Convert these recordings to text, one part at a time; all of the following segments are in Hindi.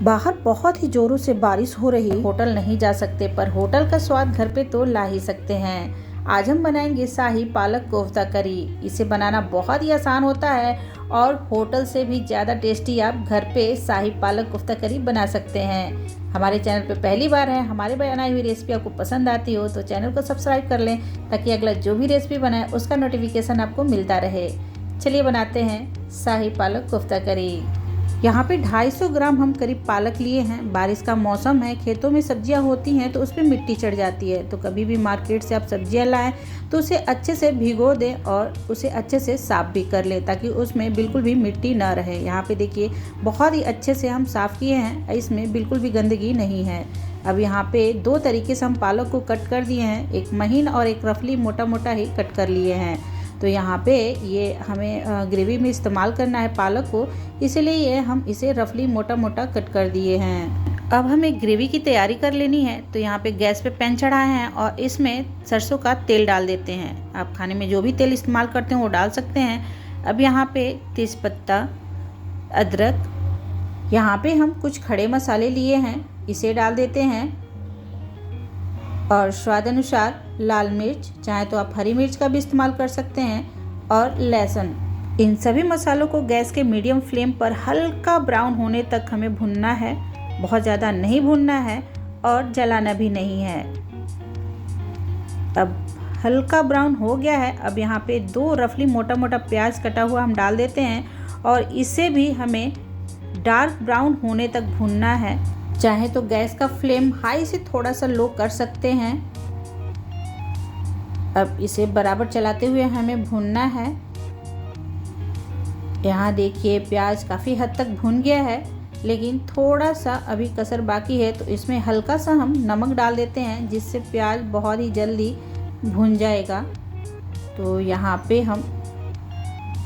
बाहर बहुत ही जोरों से बारिश हो रही, होटल नहीं जा सकते पर होटल का स्वाद घर पे तो ला ही सकते हैं। आज हम बनाएंगे शाही पालक कोफ्ता करी। इसे बनाना बहुत ही आसान होता है और होटल से भी ज़्यादा टेस्टी आप घर पे शाही पालक कोफ्ता करी बना सकते हैं। हमारे चैनल पे पहली बार है, हमारे बनाई हुई रेसिपी आपको पसंद आती हो तो चैनल को सब्सक्राइब कर लें ताकि अगला जो भी रेसिपी बनाए उसका नोटिफिकेशन आपको मिलता रहे। चलिए बनाते हैं शाही पालक कोफ्ता करी। यहाँ पे 250 ग्राम हम करीब पालक लिए हैं। बारिश का मौसम है, खेतों में सब्जियाँ होती हैं तो उस पर मिट्टी चढ़ जाती है। तो कभी भी मार्केट से आप सब्जियाँ लाएं तो उसे अच्छे से भिगो दें और उसे अच्छे से साफ़ भी कर लें ताकि उसमें बिल्कुल भी मिट्टी ना रहे। यहाँ पे देखिए बहुत ही अच्छे से हम साफ़ किए हैं, इसमें बिल्कुल भी गंदगी नहीं है। अब यहाँ पे 2 तरीके से हम पालक को कट कर दिए हैं, एक महीन और एक रफली मोटा मोटा ही कट कर लिए हैं। तो यहाँ पे ये हमें ग्रेवी में इस्तेमाल करना है पालक को, इसलिए ये हम इसे रफली मोटा मोटा कट कर दिए हैं। अब हमें ग्रेवी की तैयारी कर लेनी है। तो यहाँ पे गैस पे पैन चढ़ाए हैं और इसमें सरसों का तेल डाल देते हैं। आप खाने में जो भी तेल इस्तेमाल करते हैं वो डाल सकते हैं। अब यहाँ पे तेज़पत्ता, अदरक, यहाँ पे हम कुछ खड़े मसाले लिए हैं, इसे डाल देते हैं और स्वाद अनुसार लाल मिर्च, चाहे तो आप हरी मिर्च का भी इस्तेमाल कर सकते हैं, और लहसुन। इन सभी मसालों को गैस के मीडियम फ्लेम पर हल्का ब्राउन होने तक हमें भुनना है। बहुत ज़्यादा नहीं भुनना है और जलाना भी नहीं है। अब हल्का ब्राउन हो गया है। अब यहाँ पे 2 रफली मोटा मोटा प्याज कटा हुआ हम डाल देते हैं और इसे भी हमें डार्क ब्राउन होने तक भुनना है। चाहे तो गैस का फ्लेम हाई से थोड़ा सा लो कर सकते हैं। अब इसे बराबर चलाते हुए हमें भूनना है। यहाँ देखिए प्याज काफ़ी हद तक भुन गया है, लेकिन थोड़ा सा अभी कसर बाकी है। तो इसमें हल्का सा हम नमक डाल देते हैं जिससे प्याज बहुत ही जल्दी भुन जाएगा। तो यहाँ पे हम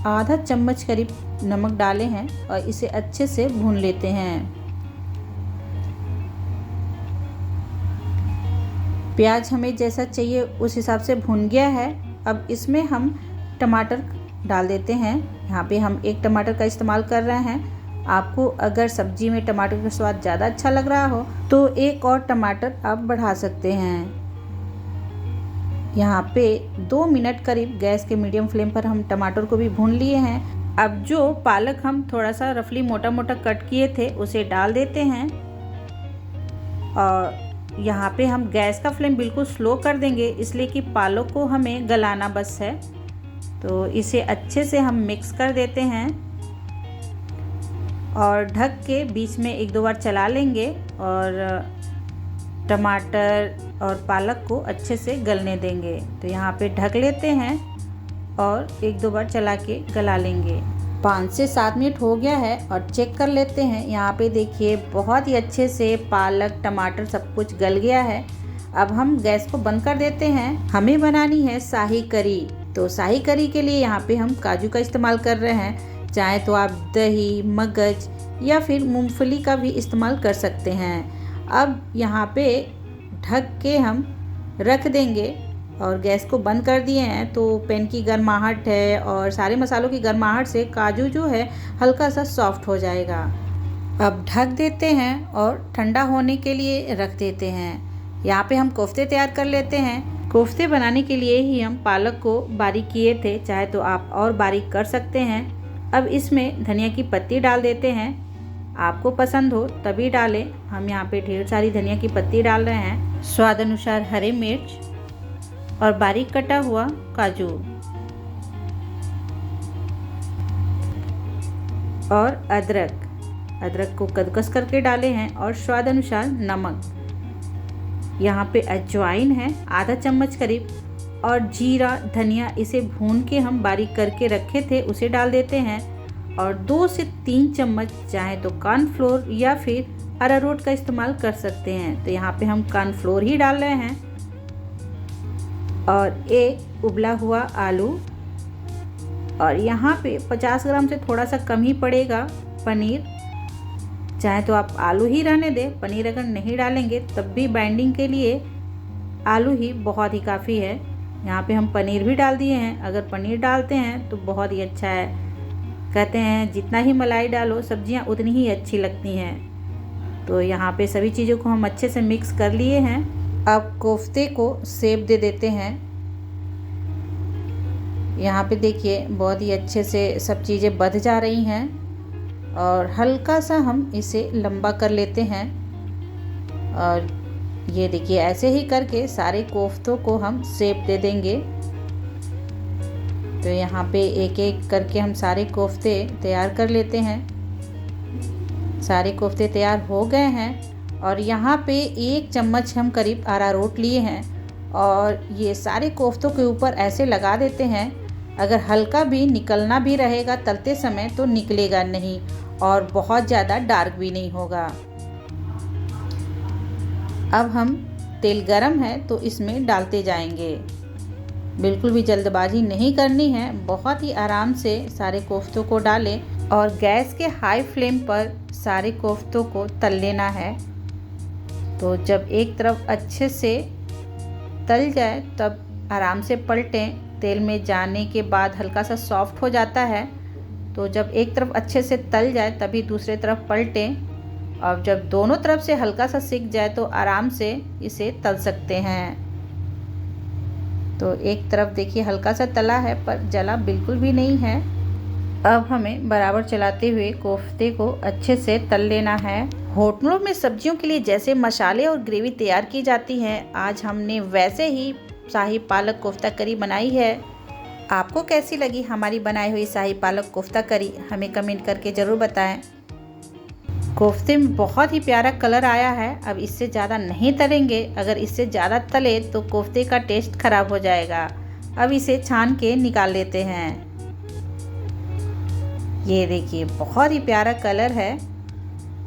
आधा चम्मच करीब नमक डाले हैं और इसे अच्छे से भून लेते हैं। प्याज हमें जैसा चाहिए उस हिसाब से भुन गया है। अब इसमें हम टमाटर डाल देते हैं। यहाँ पे हम 1 टमाटर का इस्तेमाल कर रहे हैं। आपको अगर सब्जी में टमाटर का स्वाद ज़्यादा अच्छा लग रहा हो तो 1 और टमाटर आप बढ़ा सकते हैं। यहाँ पे 2 मिनट करीब गैस के मीडियम फ्लेम पर हम टमाटर को भी भून लिए हैं। अब जो पालक हम थोड़ा सा रफली मोटा मोटा कट किए थे उसे डाल देते हैं और यहाँ पे हम गैस का फ्लेम बिल्कुल स्लो कर देंगे, इसलिए कि पालक को हमें गलाना बस है। तो इसे अच्छे से हम मिक्स कर देते हैं और ढक के बीच में 1-2 बार चला लेंगे और टमाटर और पालक को अच्छे से गलने देंगे। तो यहाँ पे ढक लेते हैं और 1-2 बार चला के गला लेंगे। 5 से 7 मिनट हो गया है और चेक कर लेते हैं। यहाँ पे देखिए बहुत ही अच्छे से पालक, टमाटर सब कुछ गल गया है। अब हम गैस को बंद कर देते हैं। हमें बनानी है शाही करी। तो शाही करी के लिए यहाँ पे हम काजू का इस्तेमाल कर रहे हैं। चाहे तो आप दही, मगज या फिर मूंगफली का भी इस्तेमाल कर सकते हैं। अब यहाँ पे ढक के हम रख देंगे और गैस को बंद कर दिए हैं। तो पैन की गर्माहट है और सारे मसालों की गर्माहट से काजू जो है हल्का सा सॉफ्ट हो जाएगा। अब ढक देते हैं और ठंडा होने के लिए रख देते हैं। यहाँ पे हम कोफ्ते तैयार कर लेते हैं। कोफ्ते बनाने के लिए ही हम पालक को बारीक किए थे, चाहे तो आप और बारीक कर सकते हैं। अब इसमें धनिया की पत्ती डाल देते हैं। आपको पसंद हो तभी डालें। हम यहाँ पे ढेर सारी धनिया की पत्ती डाल रहे हैं। स्वाद अनुसार हरी मिर्च और बारीक कटा हुआ काजू और अदरक को कद्दूकस करके डाले हैं और स्वाद अनुसार नमक। यहाँ पे अजवाइन है आधा चम्मच करीब और जीरा, धनिया इसे भून के हम बारीक करके रखे थे उसे डाल देते हैं और 2 से 3 चम्मच चाहे तो कॉर्नफ्लोर या फिर अरारोट का इस्तेमाल कर सकते हैं। तो यहाँ पे हम कॉर्नफ्लोर ही डाल रहे हैं और 1 उबला हुआ आलू और यहाँ पे 50 ग्राम से थोड़ा सा कम ही पड़ेगा पनीर। चाहे तो आप आलू ही रहने दें, पनीर अगर नहीं डालेंगे तब भी बाइंडिंग के लिए आलू ही बहुत ही काफ़ी है। यहाँ पे हम पनीर भी डाल दिए हैं। अगर पनीर डालते हैं तो बहुत ही अच्छा है। कहते हैं जितना ही मलाई डालो सब्जियाँ उतनी ही अच्छी लगती हैं। तो यहाँ पे सभी चीज़ों को हम अच्छे से मिक्स कर लिए हैं। अब कोफ्ते को शेप दे देते हैं। यहाँ पे देखिए बहुत ही अच्छे से सब चीज़ें बंध जा रही हैं और हल्का सा हम इसे लंबा कर लेते हैं। और ये देखिए ऐसे ही करके सारे कोफ्तों को हम शेप दे देंगे। तो यहाँ पे एक एक करके हम सारे कोफ्ते तैयार कर लेते हैं। सारे कोफ्ते तैयार हो गए हैं और यहाँ पे 1 चम्मच हम करीब अरारोट लिए हैं और ये सारे कोफ्तों के ऊपर ऐसे लगा देते हैं। अगर हल्का भी निकलना भी रहेगा तलते समय तो निकलेगा नहीं और बहुत ज़्यादा डार्क भी नहीं होगा। अब हम तेल गरम है तो इसमें डालते जाएंगे। बिल्कुल भी जल्दबाजी नहीं करनी है, बहुत ही आराम से सारे कोफ्तों को डालें और गैस के हाई फ्लेम पर सारे कोफ्तों को तल लेना है। तो जब एक तरफ अच्छे से तल जाए तब आराम से पलटें। तेल में जाने के बाद हल्का सा सॉफ्ट हो जाता है, तो जब एक तरफ अच्छे से तल जाए तभी दूसरे तरफ पलटें और जब दोनों तरफ से हल्का सा सिक जाए तो आराम से इसे तल सकते हैं। तो एक तरफ देखिए हल्का सा तला है पर जला बिल्कुल भी नहीं है। अब हमें बराबर चलाते हुए कोफ्ते को अच्छे से तल लेना है। होटलों में सब्जियों के लिए जैसे मसाले और ग्रेवी तैयार की जाती है, आज हमने वैसे ही शाही पालक कोफ्ता करी बनाई है। आपको कैसी लगी हमारी बनाई हुई शाही पालक कोफ्ता करी, हमें कमेंट करके ज़रूर बताएं। कोफ्ते में बहुत ही प्यारा कलर आया है। अब इससे ज़्यादा नहीं तलेंगे, अगर इससे ज़्यादा तले तो कोफ्ते का टेस्ट ख़राब हो जाएगा। अब इसे छान के निकाल लेते हैं। ये देखिए बहुत ही प्यारा कलर है।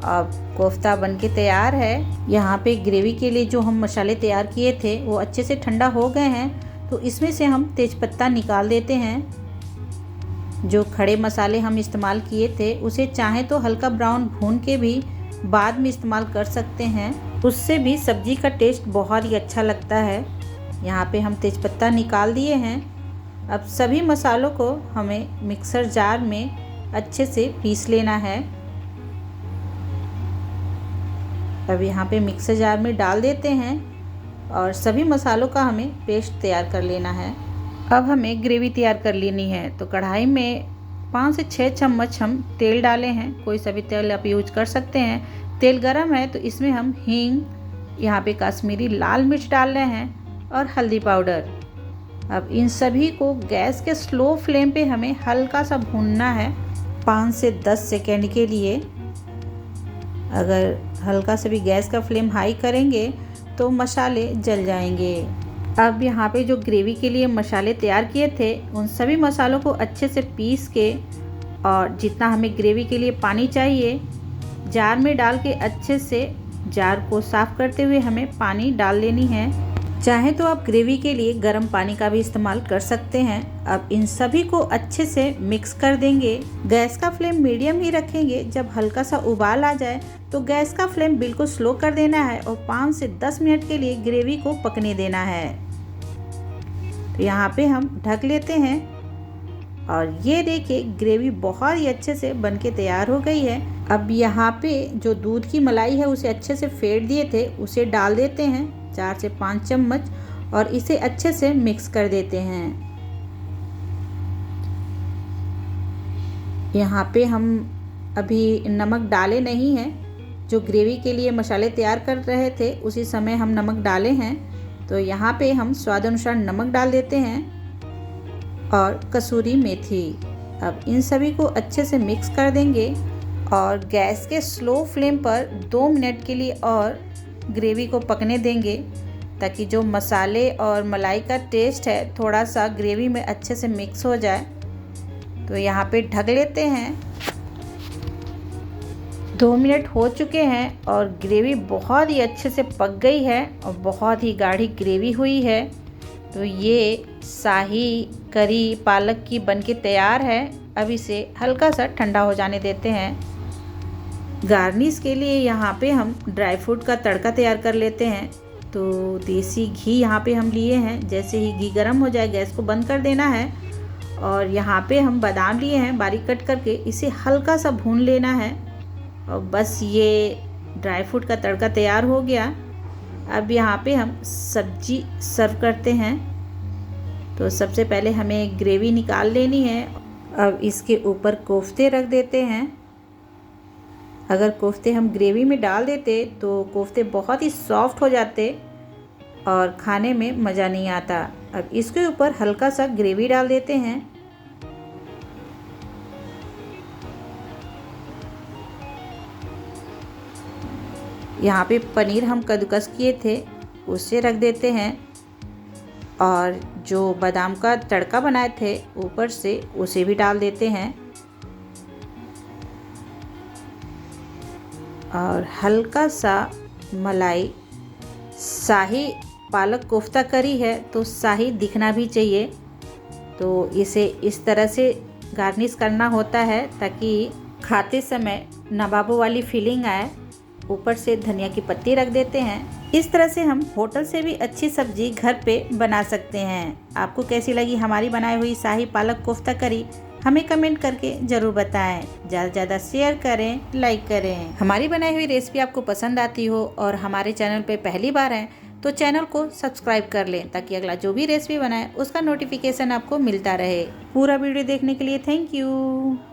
अब कोफ्ता बनके तैयार है। यहाँ पे ग्रेवी के लिए जो हम मसाले तैयार किए थे वो अच्छे से ठंडा हो गए हैं, तो इसमें से हम तेज़पत्ता निकाल देते हैं। जो खड़े मसाले हम इस्तेमाल किए थे उसे चाहे तो हल्का ब्राउन भून के भी बाद में इस्तेमाल कर सकते हैं, उससे भी सब्ज़ी का टेस्ट बहुत ही अच्छा लगता है। यहाँ पे हम तेज़पत्ता निकाल दिए हैं। अब सभी मसालों को हमें मिक्सर जार में अच्छे से पीस लेना है। अब यहाँ पे मिक्सर जार में डाल देते हैं और सभी मसालों का हमें पेस्ट तैयार कर लेना है। अब हमें ग्रेवी तैयार कर लेनी है। तो कढ़ाई में 5 से 6 चम्मच हम तेल डाले हैं, कोई सा भी तेल आप यूज कर सकते हैं। तेल गरम है तो इसमें हम हींग, यहाँ पे कश्मीरी लाल मिर्च डाल रहे हैं और हल्दी पाउडर। अब इन सभी को गैस के स्लो फ्लेम पे हमें हल्का सा भूनना है 5 से 10 सेकेंड के लिए। अगर हल्का से भी गैस का फ्लेम हाई करेंगे तो मसाले जल जाएंगे। अब यहाँ पे जो ग्रेवी के लिए मसाले तैयार किए थे उन सभी मसालों को अच्छे से पीस के और जितना हमें ग्रेवी के लिए पानी चाहिए जार में डाल के अच्छे से जार को साफ़ करते हुए हमें पानी डाल लेनी है। चाहे तो आप ग्रेवी के लिए गर्म पानी का भी इस्तेमाल कर सकते हैं। अब इन सभी को अच्छे से मिक्स कर देंगे। गैस का फ्लेम मीडियम ही रखेंगे। जब हल्का सा उबाल आ जाए तो गैस का फ्लेम बिल्कुल स्लो कर देना है और 5 से 10 मिनट के लिए ग्रेवी को पकने देना है। तो यहाँ पे हम ढक लेते हैं और ये देखिए ग्रेवी बहुत ही अच्छे से बनके तैयार हो गई है। अब यहाँ पे जो दूध की मलाई है उसे अच्छे से फेंट दिए थे उसे डाल देते हैं 4 से 5 चम्मच और इसे अच्छे से मिक्स कर देते हैं। यहाँ पे हम अभी नमक डाले नहीं हैं, जो ग्रेवी के लिए मसाले तैयार कर रहे थे उसी समय हम नमक डाले हैं। तो यहाँ पे हम स्वाद अनुसार नमक डाल देते हैं और कसूरी मेथी। अब इन सभी को अच्छे से मिक्स कर देंगे और गैस के स्लो फ्लेम पर 2 मिनट के लिए और ग्रेवी को पकने देंगे ताकि जो मसाले और मलाई का टेस्ट है थोड़ा सा ग्रेवी में अच्छे से मिक्स हो जाए। तो यहाँ पे ढक लेते हैं। 2 मिनट हो चुके हैं और ग्रेवी बहुत ही अच्छे से पक गई है और बहुत ही गाढ़ी ग्रेवी हुई है। तो ये शाही करी पालक की बनके तैयार है। अब इसे हल्का सा ठंडा हो जाने देते हैं। गार्निश के लिए यहाँ पे हम ड्राई फ्रूट का तड़का तैयार कर लेते हैं। तो देसी घी यहाँ पे हम लिए हैं। जैसे ही घी गर्म हो जाए गैस को बंद कर देना है और यहाँ पे हम बादाम लिए हैं बारीक कट करके, इसे हल्का सा भून लेना है और बस ये ड्राई फ्रूट का तड़का तैयार हो गया। अब यहाँ पे हम सब्जी सर्व करते हैं। तो सबसे पहले हमें ग्रेवी निकाल लेनी है। अब इसके ऊपर कोफ्ते रख देते हैं। अगर कोफ्ते हम ग्रेवी में डाल देते तो कोफ्ते बहुत ही सॉफ्ट हो जाते और खाने में मज़ा नहीं आता। अब इसके ऊपर हल्का सा ग्रेवी डाल देते हैं। यहाँ पे पनीर हम कद्दूकस किए थे उसे रख देते हैं और जो बादाम का तड़का बनाए थे ऊपर से उसे भी डाल देते हैं और हल्का सा मलाई। शाही पालक कोफ्ता करी है तो शाही दिखना भी चाहिए, तो इसे इस तरह से गार्निश करना होता है ताकि खाते समय नवाबों वाली फीलिंग आए। ऊपर से धनिया की पत्ती रख देते हैं। इस तरह से हम होटल से भी अच्छी सब्जी घर पे बना सकते हैं। आपको कैसी लगी हमारी बनाई हुई शाही पालक कोफ्ता करी हमें कमेंट करके ज़रूर बताएं। ज़्यादा से ज़्यादा शेयर करें, लाइक करें। हमारी बनाई हुई रेसिपी आपको पसंद आती हो और हमारे चैनल पे पहली बार हैं तो चैनल को सब्सक्राइब कर लें ताकि अगला जो भी रेसिपी बनाए उसका नोटिफिकेशन आपको मिलता रहे। पूरा वीडियो देखने के लिए थैंक यू।